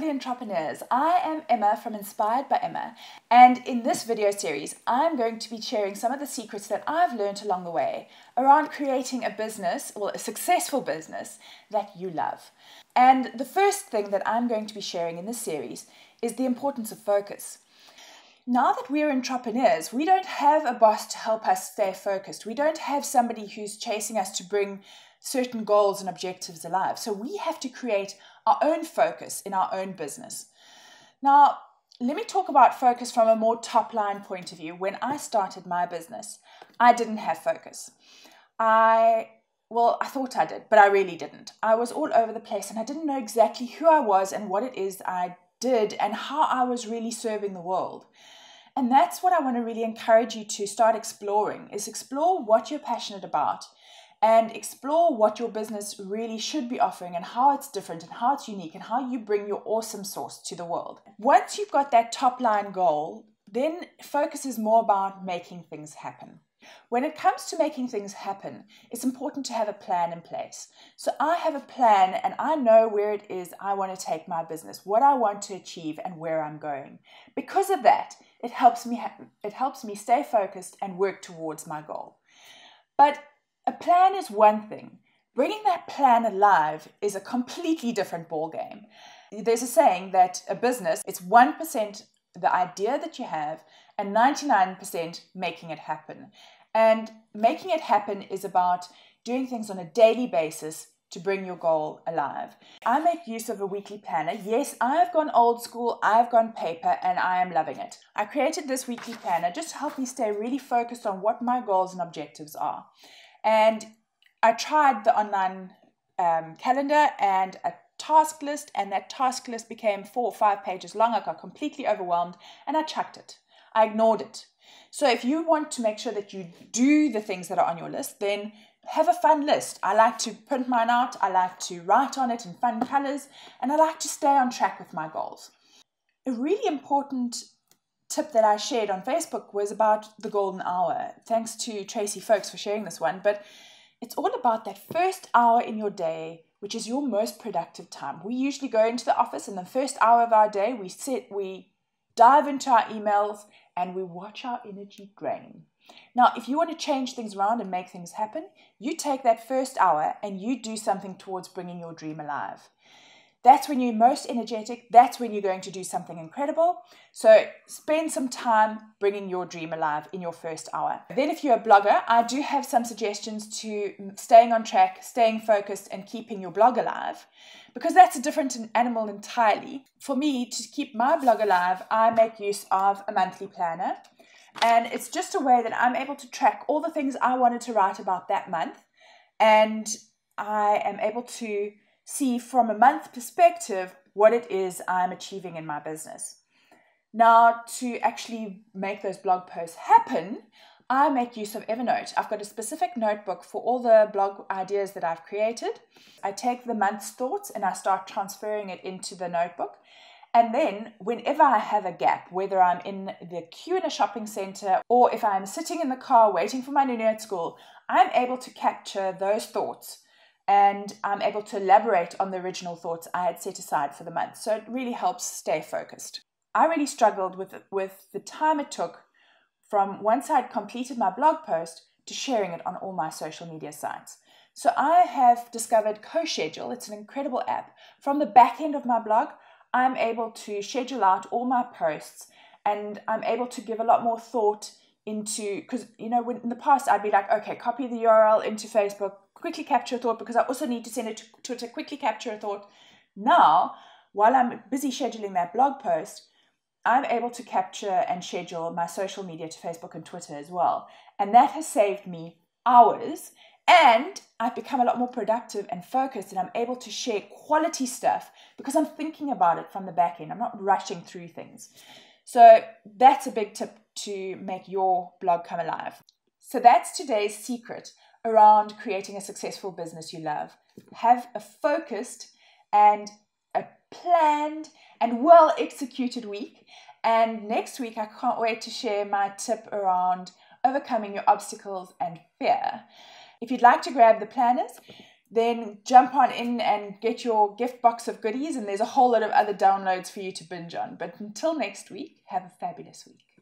lovely entrepreneurs. I am Emma from Inspired by Emma, and in this video series I'm going to be sharing some of the secrets that I've learned along the way around creating a business, or a successful business, that you love. And the first thing that I'm going to be sharing in this series is the importance of focus. Now that we're entrepreneurs, we don't have a boss to help us stay focused. We don't have somebody who's chasing us to bring certain goals and objectives alive. So we have to create our own focus in our own business. Now, let me talk about focus from a more top-line point of view. When I started my business, I didn't have focus. I thought I did, but I really didn't. I was all over the place and I didn't know exactly who I was and what it is I did and how I was really serving the world. And that's what I want to really encourage you to start exploring, is explore what you're passionate about and explore what your business really should be offering and how it's different and how it's unique and how you bring your awesome sauce to the world. Once you've got that top line goal, then focus is more about making things happen. When it comes to making things happen, it's important to have a plan in place. So I have a plan and I know where it is I want to take my business, what I want to achieve and where I'm going. Because of that, it helps me stay focused and work towards my goal. But a plan is one thing. Bringing that plan alive is a completely different ballgame. There's a saying that a business, it's 1% the idea that you have and 99% making it happen. And making it happen is about doing things on a daily basis to bring your goal alive. I make use of a weekly planner. Yes, I've gone old school, I've gone paper, and I am loving it. I created this weekly planner just to help me stay really focused on what my goals and objectives are. And I tried the online calendar and a task list, and that task list became 4 or 5 pages long. I got completely overwhelmed and I chucked it. I ignored it. So if you want to make sure that you do the things that are on your list, then have a fun list. I like to print mine out, I like to write on it in fun colors, and I like to stay on track with my goals. A really important tip that I shared on Facebook was about the golden hour. Thanks to Tracy Folks for sharing this one, but it's all about that first hour in your day, which is your most productive time. We usually go into the office in the first hour of our day, we dive into our emails and we watch our energy drain. Now, if you want to change things around and make things happen, you take that first hour and you do something towards bringing your dream alive. That's when you're most energetic. That's when you're going to do something incredible. So spend some time bringing your dream alive in your first hour. Then if you're a blogger, I do have some suggestions to staying on track, staying focused, and keeping your blog alive, because that's a different animal entirely. For me, to keep my blog alive, I make use of a monthly planner. And it's just a way that I'm able to track all the things I wanted to write about that month. And I am able to see from a month perspective what it is I'm achieving in my business. Now, to actually make those blog posts happen, I make use of Evernote. I've got a specific notebook for all the blog ideas that I've created. I take the month's thoughts and I start transferring it into the notebook. And then whenever I have a gap, whether I'm in the queue in a shopping center or if I'm sitting in the car waiting for my nunu at school, I'm able to capture those thoughts and I'm able to elaborate on the original thoughts I had set aside for the month. So it really helps stay focused. I really struggled with the time it took from once I'd completed my blog post to sharing it on all my social media sites. So I have discovered CoSchedule. It's an incredible app. From the back end of my blog, I'm able to schedule out all my posts and I'm able to give a lot more thought into, because when in the past I'd be like, okay, copy the URL into Facebook, quickly capture a thought because I also need to send it to Twitter, quickly capture a thought. Now, while I'm busy scheduling that blog post, I'm able to capture and schedule my social media to Facebook and Twitter as well. And that has saved me hours and I've become a lot more productive and focused and I'm able to share quality stuff because I'm thinking about it from the back end. I'm not rushing through things. So that's a big tip to make your blog come alive. So that's today's secret around creating a successful business you love. Have a focused and a planned and well executed week. And next week, I can't wait to share my tip around overcoming your obstacles and fear. If you'd like to grab the planners, then jump on in and get your gift box of goodies, and there's a whole lot of other downloads for you to binge on. But until next week, have a fabulous week.